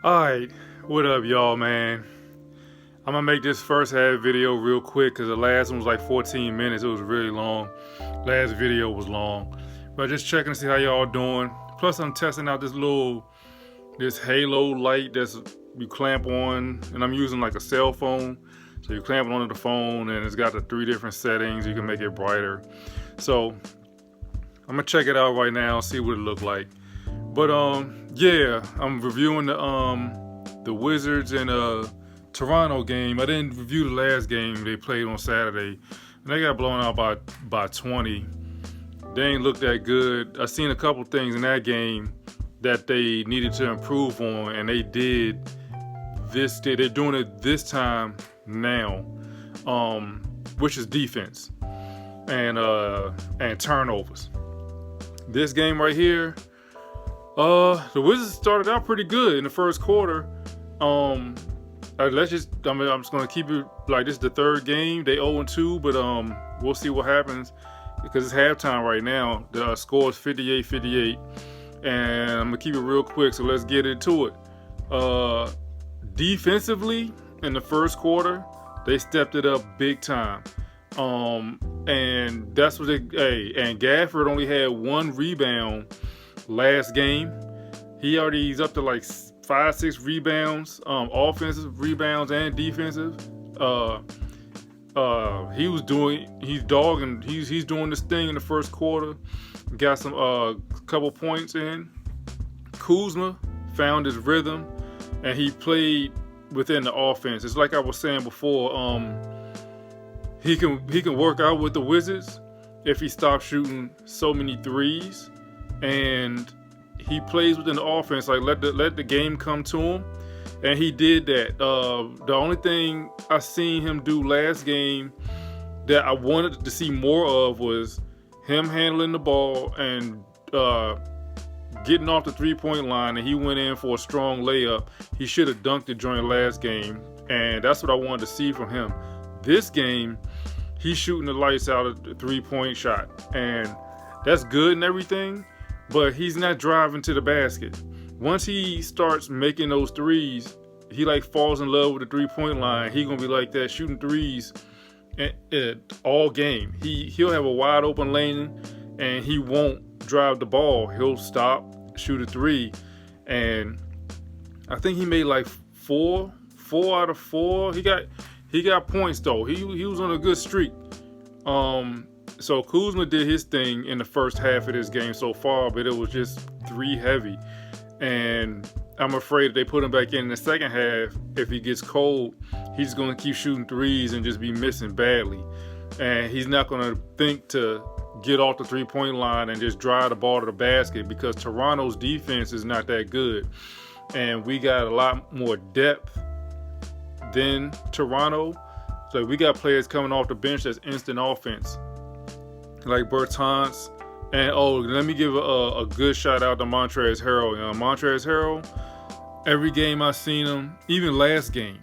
Alright, what up, y'all, man? I'm gonna make this first half video real quick because the last one was like 14 minutes. It was really long. Last video was long. But just checking to see how y'all doing. Plus, I'm testing out this halo light that's you clamp on, and I'm using like a cell phone. So you clamp it onto the phone, and it's got the 3 different settings. You can make it brighter. So I'm gonna check it out right now, see what it looked like. But yeah, I'm reviewing the Wizards and Toronto game. I didn't review the last game they played on Saturday, and they got blown out by 20. They ain't looked that good. I seen a couple things in that game that they needed to improve on, and they did. They're doing it this time now, which is defense and turnovers. This game right here, the Wizards started out pretty good in the first quarter. I'm just gonna keep it like this is the third game. They 0-2, but we'll see what happens because it's halftime right now. The score is 58-58, and I'm gonna keep it real quick. So let's get into it. Defensively, in the first quarter, they stepped it up big time. And that's what and Gafford only had 1 rebound last game. He's up to like 5-6 rebounds, offensive rebounds and defensive. He's doing this thing in the first quarter. Got some couple points in. Kuzma found his rhythm, and he played within the offense. It's like I was saying before. He can work out with the Wizards if he stops shooting so many threes, and he plays within the offense. Like let the game come to him, and he did that. The only thing I seen him do last game that I wanted to see more of was him handling the ball and getting off the 3-point line, and he went in for a strong layup. He should have dunked the joint last game, and that's what I wanted to see from him. This game, he's shooting the lights out of the 3-point shot, and that's good and everything, but he's not driving to the basket. Once he starts making those threes, he like falls in love with the 3-point line. He gonna be like that, shooting threes all game. He'll have a wide open lane, and he won't drive the ball. He'll stop, shoot a 3, and I think he made like 4 out of 4. He got points though. He was on a good streak. So Kuzma did his thing in the first half of this game so far, but it was just 3 heavy. And I'm afraid if they put him back in the second half, if he gets cold, he's going to keep shooting threes and just be missing badly. And he's not going to think to get off the 3-point line and just drive the ball to the basket, because Toronto's defense is not that good. And we got a lot more depth than Toronto. So we got players coming off the bench that's instant offense, like Bertans. And let me give a good shout out to Montrezl Harrell. Montrezl Harrell, every game I seen him, even last game,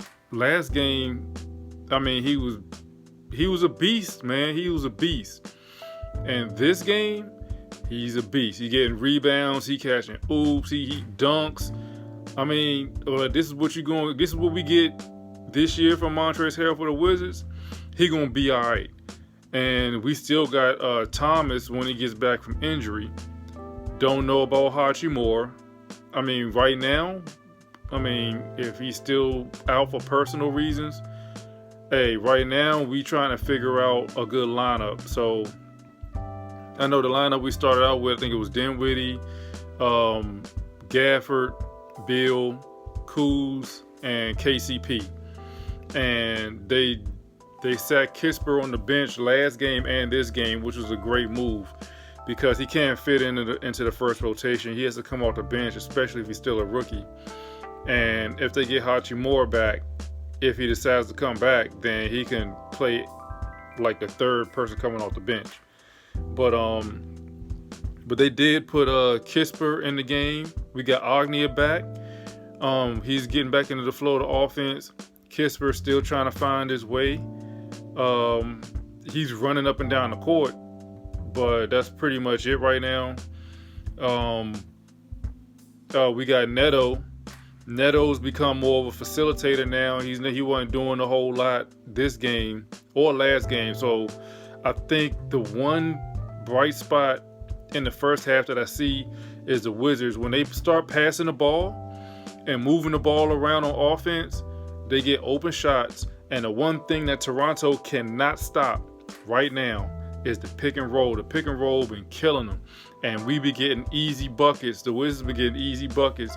I mean, he was a beast, man. He was a beast. And this game, he's a beast. He getting rebounds, he catching oops, he dunks. I mean, this is what we get this year from Montrezl Harrell for the Wizards. He gonna be all right. And we still got Thomas when he gets back from injury. Don't know about Hachimura. I mean, right now, if he's still out for personal reasons, right now we trying to figure out a good lineup. So I know the lineup we started out with, I think it was Dinwiddie, Gafford, Bill, Kuz, and KCP. And they sat Kisper on the bench last game and this game, which was a great move because he can't fit into the first rotation. He has to come off the bench, especially if he's still a rookie. And if they get Hachimura back, if he decides to come back, then he can play like the third person coming off the bench. But they did put Kisper in the game. We got Agnew back. He's getting back into the flow of the offense. Kisper still trying to find his way. He's running up and down the court, but that's pretty much it right now. We got Neto Neto's become more of a facilitator now. He wasn't doing a whole lot this game or last game. So I think the one bright spot in the first half that I see is the Wizards. When they start passing the ball and moving the ball around on offense, they get open shots. And the one thing that Toronto cannot stop right now is the pick and roll. The pick and roll been killing them. And we be getting easy buckets. The Wizards be getting easy buckets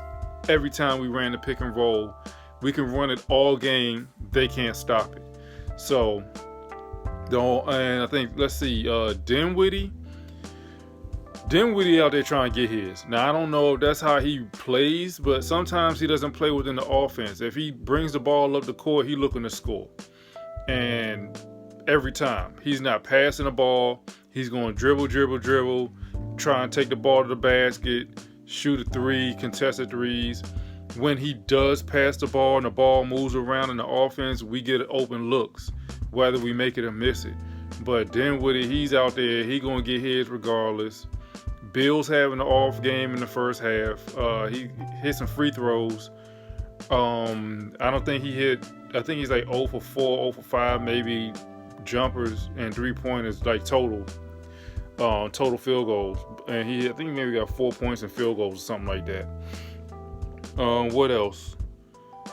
every time we ran the pick and roll. We can run it all game. They can't stop it. So, and I think, let's see, Dinwiddie out there trying to get his. Now, I don't know if that's how he plays, but sometimes he doesn't play within the offense. If he brings the ball up the court, he's looking to score. And every time, he's not passing the ball. He's going dribble, try and take the ball to the basket, shoot a three, contested threes. When he does pass the ball and the ball moves around in the offense, we get open looks, whether we make it or miss it. But Dinwiddie, he's out there. He's going to get his regardless. Bill's having an off game in the first half. He hit some free throws. I don't think he hit. I think he's like 0 for 4, 0 for 5, maybe jumpers and 3-pointers, like total field goals. And I think he maybe got 4 points in field goals or something like that. What else?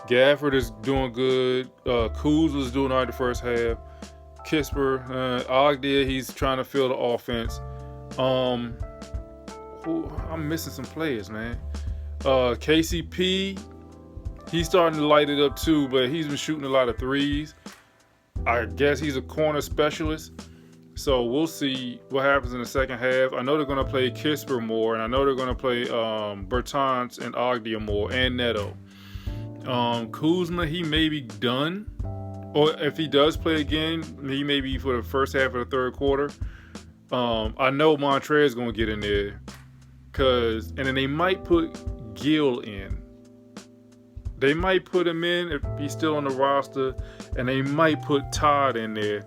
Gafford is doing good. Kuz was doing all right the first half. Kisper, Ogden, he's trying to fill the offense. I'm missing some players, man. KCP, he's starting to light it up too, but he's been shooting a lot of threes. I guess he's a corner specialist. So we'll see what happens in the second half. I know they're going to play Kisper more, and I know they're going to play Bertans and Ogden more, and Neto. Kuzma, he may be done. Or if he does play again, he may be for the first half of the third quarter. I know Montrez is going to get in there. And then they might put Gill in. They might put him in if he's still on the roster, and they might put Todd in there.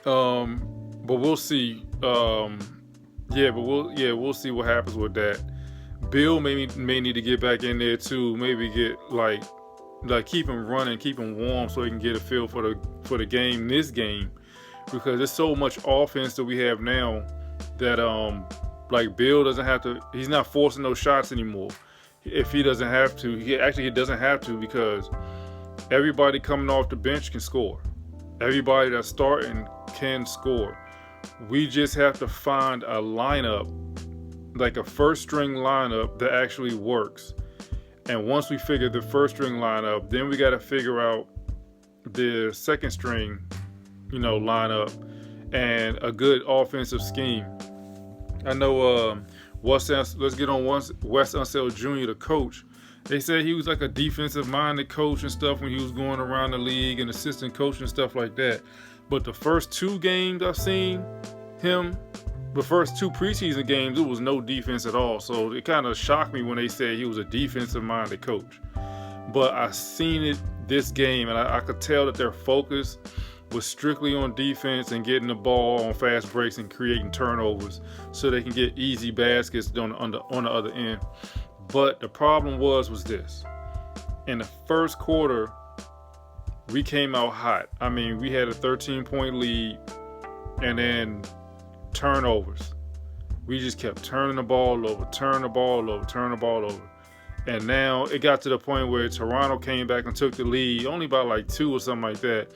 But we'll see. We'll see what happens with that. Bill may need to get back in there too. Maybe get like keep him running, keep him warm, so he can get a feel for the game. This game, because there's so much offense that we have now that Bill doesn't have to. He's not forcing those shots anymore. If he doesn't have to, he doesn't have to, because everybody coming off the bench can score. Everybody that's starting can score. We just have to find a lineup, like a first string lineup that actually works. And once we figure the first string lineup, then we got to figure out the second string, lineup and a good offensive scheme. I know let's get on Wes Unseld Jr., the coach. They said he was like a defensive-minded coach and stuff when he was going around the league and assistant coach and stuff like that. But the first 2 games I've seen him, the first 2 preseason games, it was no defense at all. So it kind of shocked me when they said he was a defensive-minded coach. But I seen it this game, and I could tell that their focus was strictly on defense and getting the ball on fast breaks and creating turnovers so they can get easy baskets on the other end. But the problem was this. In the first quarter, we came out hot. I mean, we had a 13-point lead, and then turnovers. We just kept turning the ball over. And now it got to the point where Toronto came back and took the lead, only by like 2 or something like that.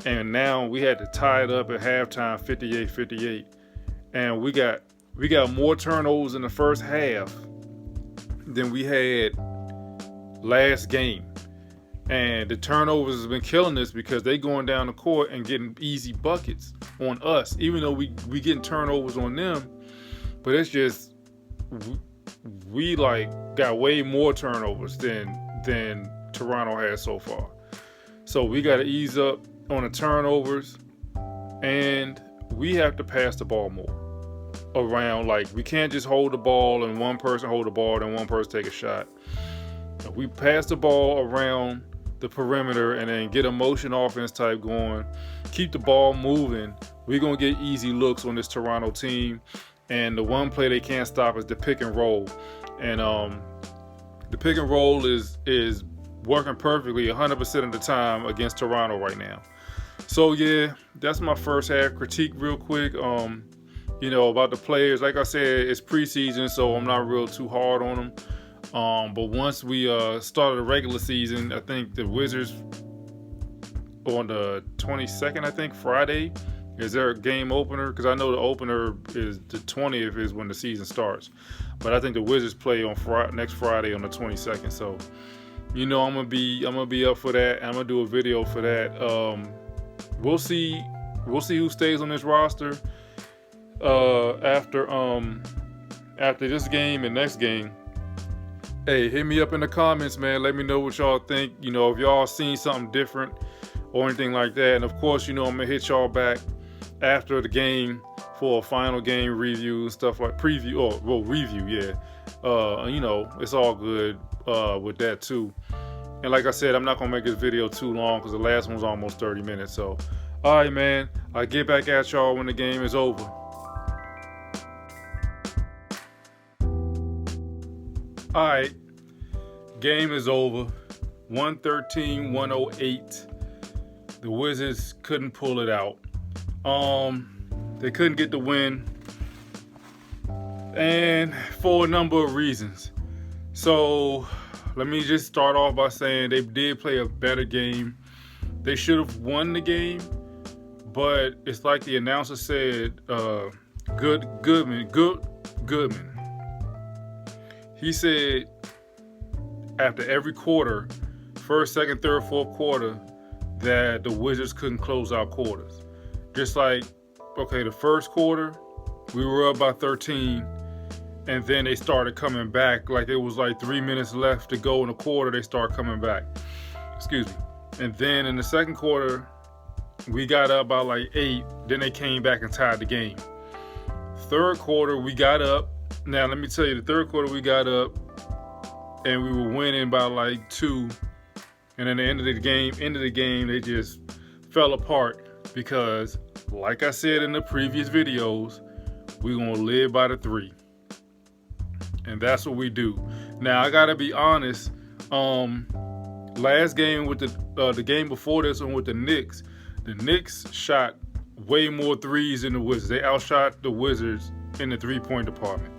And now we had to tie it up at halftime, 58-58. And we got more turnovers in the first half than we had last game. And the turnovers has been killing us because they going down the court and getting easy buckets on us, even though we getting turnovers on them. But it's just we got way more turnovers than Toronto has so far. So we got to ease up on the turnovers, and we have to pass the ball more around. We can't just hold the ball and one person hold the ball and one person take a shot. If we pass the ball around the perimeter and then get a motion offense type going, keep the ball moving, we're going to get easy looks on this Toronto team. And the one play they can't stop is the pick and roll. And The pick and roll is working perfectly 100% of the time against Toronto right now. So yeah, that's my first half critique real quick. About the players, like I said, it's preseason, so I'm not real too hard on them. But once we started the regular season, I think the Wizards on the 22nd, I think Friday, is their game opener, because I know the opener is the 20th is when the season starts. But I think the Wizards play on next Friday on the 22nd. So, I'm gonna be up for that. I'm gonna do a video for that. We'll see who stays on this roster after this game and next game. Hey, hit me up in the comments, man. Let me know what y'all think. If y'all seen something different or anything like that. And of course, I'm gonna hit y'all back after the game for a final game review and stuff like review, yeah. It's all good with that too. And like I said, I'm not gonna make this video too long because the last one was almost 30 minutes. So, all right, man. I'll get back at y'all when the game is over. All right, game is over. 113-108. The Wizards couldn't pull it out. They couldn't get the win, and for a number of reasons. So let me just start off by saying they did play a better game. They should have won the game, but it's like the announcer said, Goodman. He said after every quarter, first, second, third, fourth quarter, that the Wizards couldn't close out quarters. Just like, okay, the first quarter, we were up by 13, and then they started coming back. Like it was like 3 minutes left to go in the quarter, they started coming back. Excuse me. And then in the second quarter, we got up by like 8, then they came back and tied the game. Third quarter, we got up. Now, let me tell you, the third quarter, we got up, and we were winning by like 2. And then the end of the game, they just fell apart because, like I said in the previous videos, we're going to live by the 3. And that's what we do. Now, I got to be honest. Last game with the game before this one with the Knicks shot way more threes than the Wizards. They outshot the Wizards in the three-point department.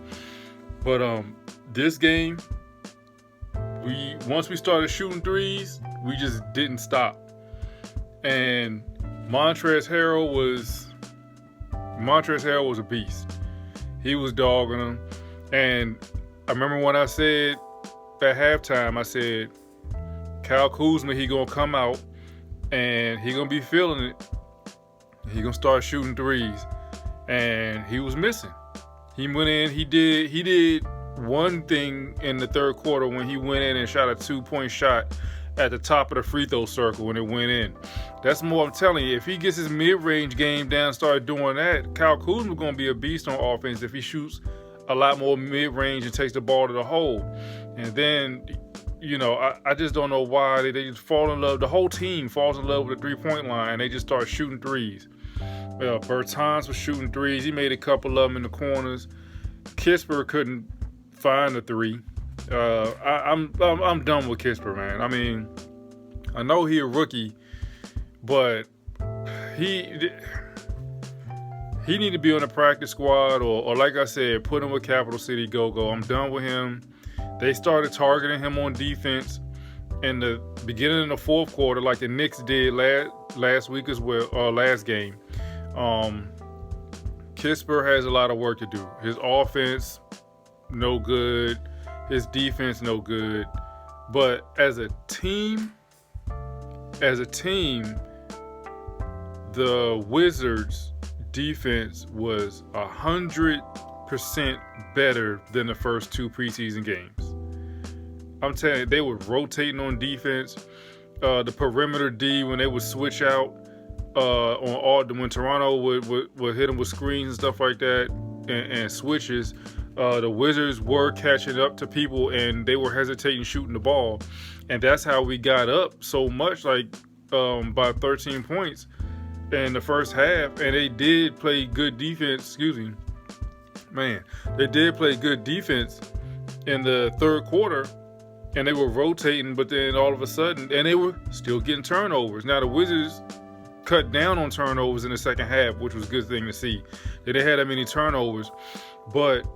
But this game, once we started shooting threes, we just didn't stop. And Montrezl Harrell was a beast. He was dogging them. And I remember when I said at halftime, I said, Kyle Kuzma, he gonna come out and he gonna be feeling it. He gonna start shooting threes. And he was missing. He went in, he did one thing in the third quarter when he went in and shot a 2-point shot at the top of the free throw circle when it went in. That's more, I'm telling you, if he gets his mid-range game down and start doing that, Kyle Kuzma going to be a beast on offense if he shoots a lot more mid-range and takes the ball to the hole. And then, I just don't know why they just fall in love. The whole team falls in love with the three-point line and they just start shooting threes. Bertans was shooting threes. He made a couple of them in the corners. Kispert couldn't find the 3. I'm done with Kispert, man. I mean, I know he a rookie, but he need to be on the practice squad or like I said, put him with Capital City Go-Go. I'm done with him. They started targeting him on defense in the beginning of the fourth quarter, like the Knicks did last week as well, last game. Kispert has a lot of work to do. His offense, no good. His defense, no good. But as a team, the Wizards' defense was 100% better than the first 2 preseason games. I'm telling you, they were rotating on defense. The perimeter D, when they would switch out when Toronto would hit them with screens and stuff like that and switches, the Wizards were catching up to people and they were hesitating shooting the ball. And that's how we got up so much, like by 13 points in the first half. And they did play good defense. They did play good defense in the third quarter. and they were rotating, but then all of a sudden, and they were still getting turnovers. Now the Wizards cut down on turnovers in the second half, which was a good thing to see. They didn't have that many turnovers, but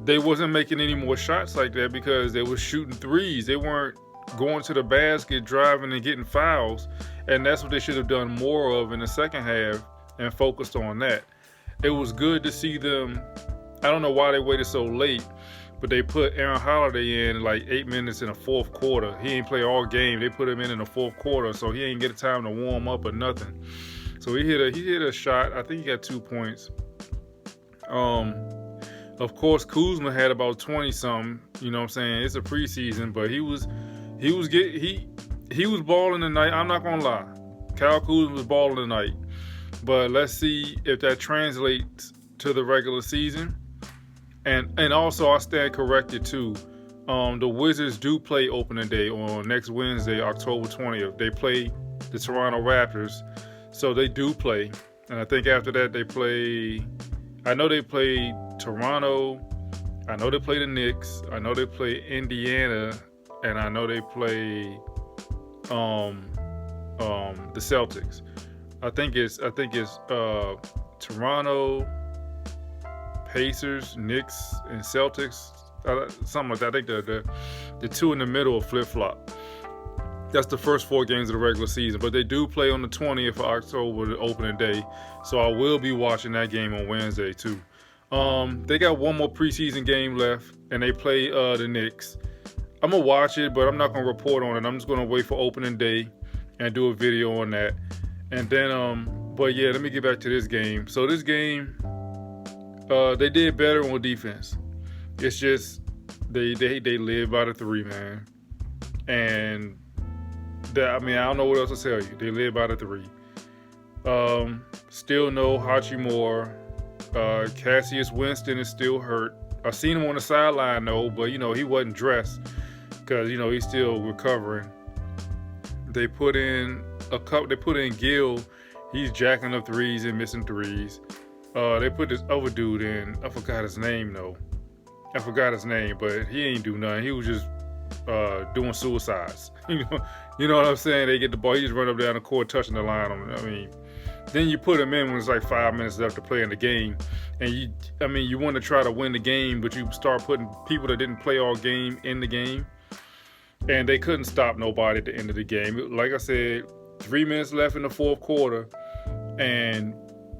they wasn't making any more shots like that because they were shooting threes. They weren't going to the basket, driving and getting fouls, and that's what they should have done more of in the second half and focused on that. It was good to see them. I don't know why they waited so late, but they put Aaron Holiday in like 8 minutes in the fourth quarter. He ain't play all game. They put him in the fourth quarter, so he ain't get a time to warm up or nothing. So he hit a shot. I think he got 2 points. Of course, Kuzma had about 20 something. You know what I'm saying? It's a preseason, but he was balling tonight. I'm not gonna lie, Kyle Kuzma was balling tonight. But let's see if that translates to the regular season. And also, I stand corrected too. The Wizards do play opening day on next Wednesday, October 20th. They play the Toronto Raptors, so they do play. And I think after that they play. I know they play Toronto. I know they play the Knicks. I know they play Indiana, and I know they play the Celtics. I think it's Toronto, Pacers, Knicks, and Celtics, something like that. I think the two in the middle will flip-flop. That's the first 4 games of the regular season. But they do play on the 20th of October, the opening day. So I will be watching that game on Wednesday, too. They got one more preseason game left, and they play the Knicks. I'm going to watch it, but I'm not going to report on it. I'm just going to wait for opening day and do a video on that. And then, but yeah, let me get back to this game. So this game, they did better on defense. It's just they live by the 3, man. And I don't know what else to tell you. They live by the 3. Still no Hachimura. Cassius Winston is still hurt. I seen him on the sideline though, but he wasn't dressed because he's still recovering. They put in Gill. He's jacking up threes and missing threes. They put this other dude in. I forgot his name though. But he ain't do nothing. He was just doing suicides. You know what I'm saying? They get the ball. He just run up down the court, touching the line. Then you put him in when it's like 5 minutes left to play in the game, and you want to try to win the game, but you start putting people that didn't play all game in the game, and they couldn't stop nobody at the end of the game. Like I said, 3 minutes left in the fourth quarter, and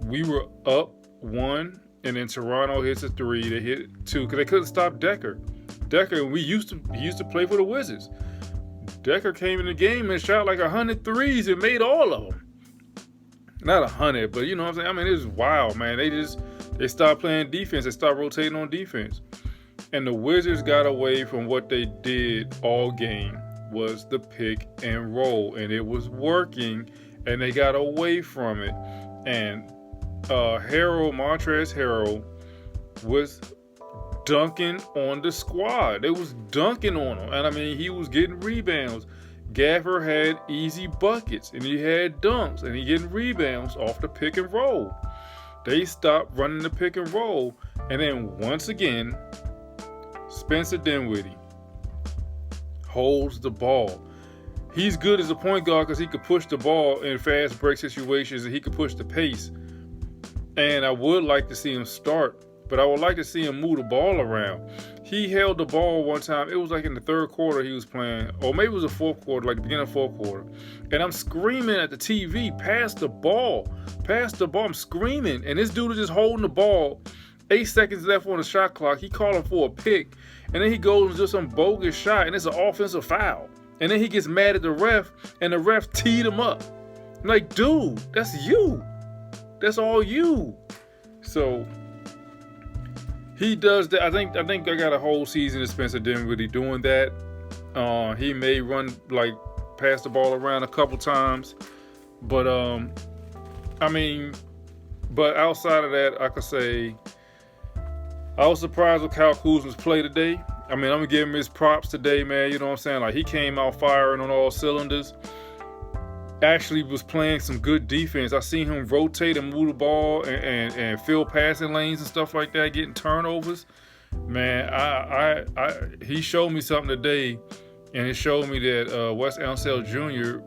we were up 1, and then Toronto hits a 3. They hit 2 because they couldn't stop Decker. Decker, he used to play for the Wizards. Decker came in the game and shot like 100 threes and made all of them. Not 100, but you know what I'm saying? It was wild, man. They stopped playing defense. They stopped rotating on defense. And the Wizards got away from what they did all game, was the pick and roll. And it was working, and they got away from it. And Montrezl Harrell was dunking on the squad. They was dunking on him. And he was getting rebounds. Gaffer had easy buckets, and he had dunks, and he getting rebounds off the pick and roll. They stopped running the pick and roll, and then once again, Spencer Dinwiddie holds the ball. He's good as a point guard because he could push the ball in fast break situations, and he could push the pace. And I would like to see him start, but I would like to see him move the ball around. He held the ball one time. It was like in the third quarter he was playing, or maybe it was the fourth quarter, like the beginning of the fourth quarter. And I'm screaming at the TV, pass the ball. I'm screaming. And this dude is just holding the ball. 8 seconds left on the shot clock. He calling for a pick. And then he goes and does some bogus shot, and it's an offensive foul. And then he gets mad at the ref, and the ref teed him up. I'm like, dude, that's you. That's all you. So he does that. I think I got a whole season of Spencer Dinwiddie doing that. He may run, pass the ball around a couple times, but but outside of that, I could say I was surprised with Kyle Kuzma's play today. I'm gonna give him his props today, man. You know what I'm saying? He came out firing on all cylinders. Actually was playing some good defense. I seen him rotate and move the ball and fill passing lanes and stuff like that, getting turnovers. Man, he showed me something today And it showed me that Wes Unseld Jr.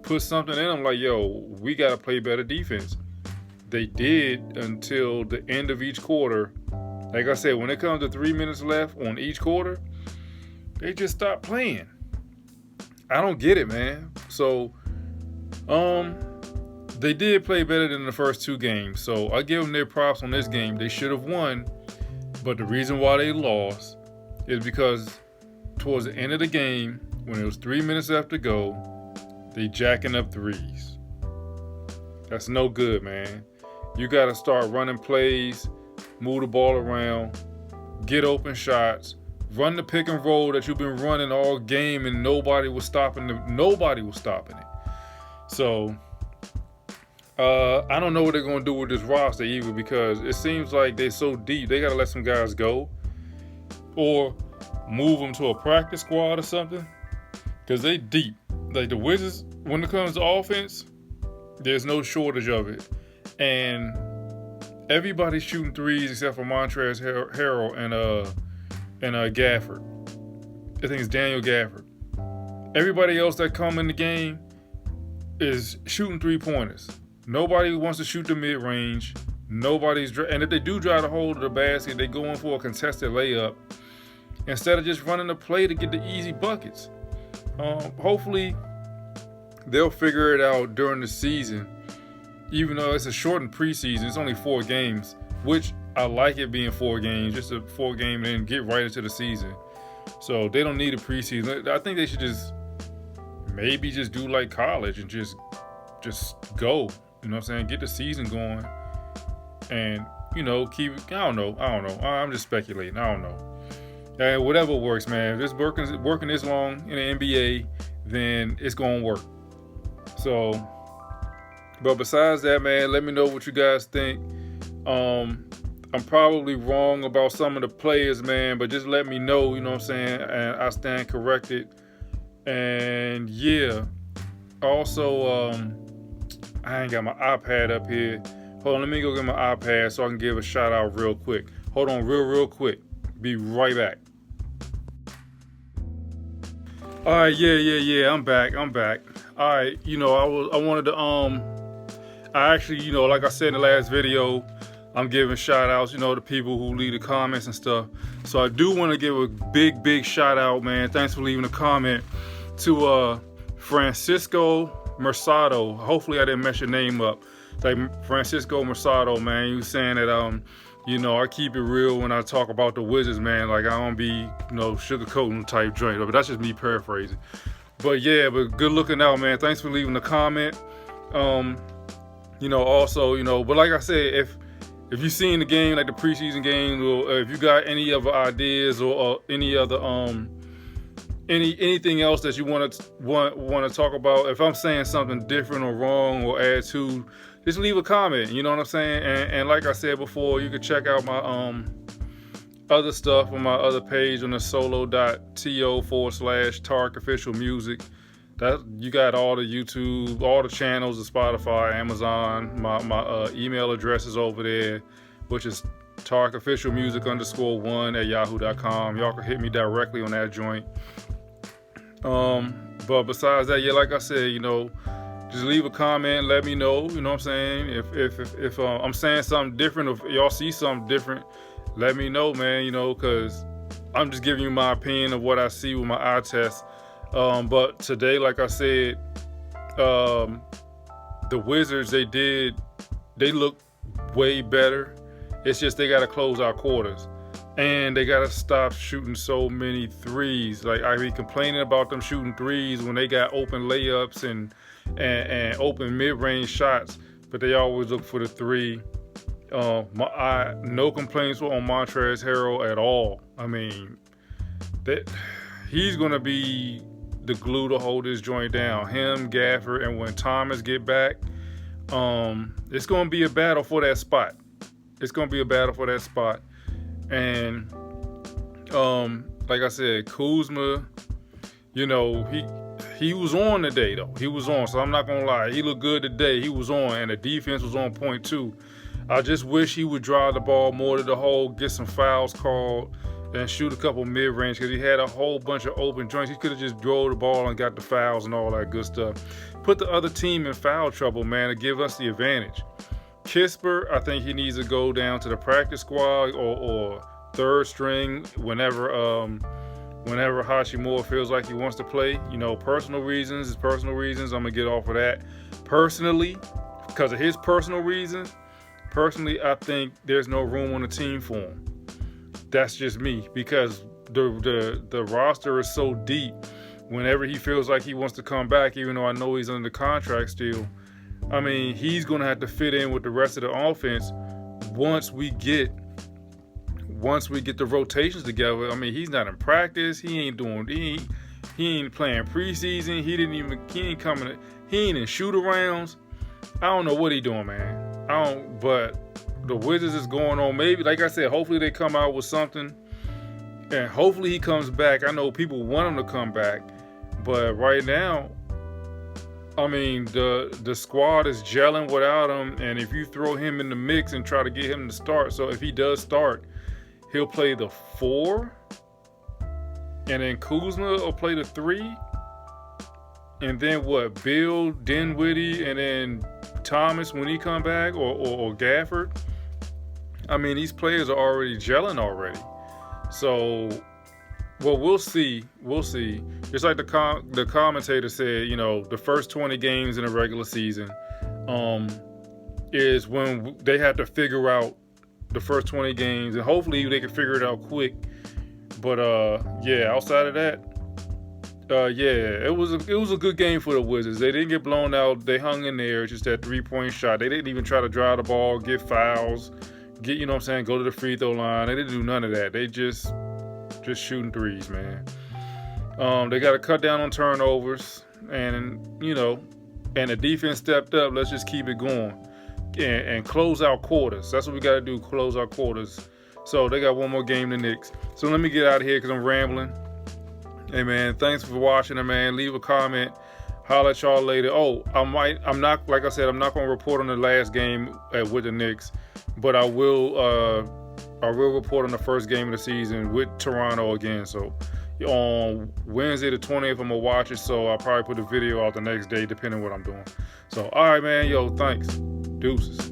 put something in them like, yo, we got to play better defense. They did until the end of each quarter. Like I said, when it comes to 3 minutes left on each quarter, they just stopped playing. I don't get it, man. So, they did play better than the first two games. So I give them their props on this game. They should have won. But the reason why they lost is because towards the end of the game, when it was 3 minutes left to go, they jacking up threes. That's no good, man. You got to start running plays, move the ball around, get open shots, run the pick and roll that you've been running all game, and nobody was stopping it. So I don't know what they're going to do with this roster either, because it seems like they're so deep. They got to let some guys go or move them to a practice squad or something, because they deep. Like the Wizards, when it comes to offense, there's no shortage of it. And everybody's shooting threes except for Montrezl Harrell and Gafford. I think it's Daniel Gafford. Everybody else that come in the game is shooting 3-pointers. Nobody wants to shoot the mid-range. And if they do try to hold the basket, they go in for a contested layup instead of just running the play to get the easy buckets. Hopefully, they'll figure it out during the season. Even though it's a shortened preseason, it's only 4 games, which I like it being 4 games, just a 4 game and then get right into the season. So they don't need a preseason. I think they should just do like college and just go. You know what I'm saying? Get the season going and, keep it. I don't know. I'm just speculating. I don't know. And whatever works, man. If it's working this long in the NBA, then it's going to work. So, but besides that, man, let me know what you guys think. I'm probably wrong about some of the players, man, but just let me know, you know what I'm saying? And I stand corrected. And yeah, also, I ain't got my iPad up here. Hold on, let me go get my iPad so I can give a shout out real quick. Hold on, real quick. Be right back. All right, yeah. I'm back. All right, I wanted to I actually, like I said in the last video, I'm giving shout outs, to people who leave the comments and stuff. So I do want to give a big shout out, man. Thanks for leaving a comment to Francisco Mercado. Hopefully I didn't mess your name up. Like Francisco Mercado, man. You was saying that I keep it real when I talk about the Wizards, man. Like I don't be, sugarcoating type joint. But that's just me paraphrasing. But yeah, but good looking out, man. Thanks for leaving the comment. Also, but like I said, if you've seen the game, like the preseason game, or if you got any other ideas or any other anything else that you want to talk about, if I'm saying something different or wrong or add to, just leave a comment. You know what I'm saying? And like I said before, you can check out my other stuff on my other page on the solo.to/Tarik official music. That you got all the YouTube, all the channels, the Spotify, Amazon. My email address is over there, which is TarikOfficialMusic_1@yahoo.com. Y'all can hit me directly on that joint. But besides that, yeah, like I said, just leave a comment, let me know. You know what I'm saying? If I'm saying something different, if y'all see something different, let me know, man. Because I'm just giving you my opinion of what I see with my eye test. But today, like I said, the Wizards, they look way better. It's just they got to close out quarters. And they got to stop shooting so many threes. Like, I be complaining about them shooting threes when they got open layups and open mid-range shots, but they always look for the three. No complaints on Montrezl Harrell at all. I mean, he's going to be the glue to hold this joint down. Him, Gafford, and when Thomas get back, it's going to be a battle for that spot. And like I said, Kuzma, he was on today though. He was on, so I'm not gonna lie. He looked good today. He was on, and the defense was on point too. I just wish he would drive the ball more to the hole, get some fouls called, and shoot a couple mid-range, because he had a whole bunch of open joints. He could have just drove the ball and got the fouls and all that good stuff. Put the other team in foul trouble, man, to give us the advantage. Kisper, I think he needs to go down to the practice squad or third string whenever Hachimura feels like he wants to play. You know, personal reasons is personal reasons. I'm gonna get off of that. Personally, because of his personal reasons, I think there's no room on the team for him. That's just me, because the roster is so deep. Whenever he feels like he wants to come back, even though I know he's under contract still, I mean, he's gonna have to fit in with the rest of the offense once we get the rotations together. I mean, he's not in practice. He ain't playing preseason. He ain't in shoot-arounds. I don't know what he doing, man. But the Wizards is going on. Maybe, like I said, hopefully they come out with something, and hopefully he comes back. I know people want him to come back, but right now, I mean, the squad is gelling without him, and if you throw him in the mix and try to get him to start, so if he does start, he'll play the 4, and then Kuzma will play the 3, and then what? Bill, Dinwiddie, and then Thomas when he come back, or Gafford. I mean, these players are already gelling already. So, well, we'll see. Just like the commentator said, you know, the first 20 games in a regular season is when they have to figure out the first 20 games, and hopefully they can figure it out quick. But yeah, outside of that, yeah, it was a good game for the Wizards. They didn't get blown out. They hung in there. Just that 3-point shot. They didn't even try to drive the ball, get fouls, you know what I'm saying, go to the free throw line. They didn't do none of that. They just shooting threes, man. They got to cut down on turnovers, and you know, and the defense stepped up. Let's just keep it going and close out quarters. That's what we got to do, close out quarters. So they got one more game, the Knicks. So let me get out of here because I'm rambling. Hey man, thanks for watching, man. Leave a comment. Holler at y'all later. Oh, I'm not, like I said, I'm not going to report on the last game with the Knicks, but I will report on the first game of the season with Toronto again. So on Wednesday the 20th, I'm going to watch it. So I'll probably put a video out the next day, depending on what I'm doing. So, all right, man. Yo, thanks. Deuces.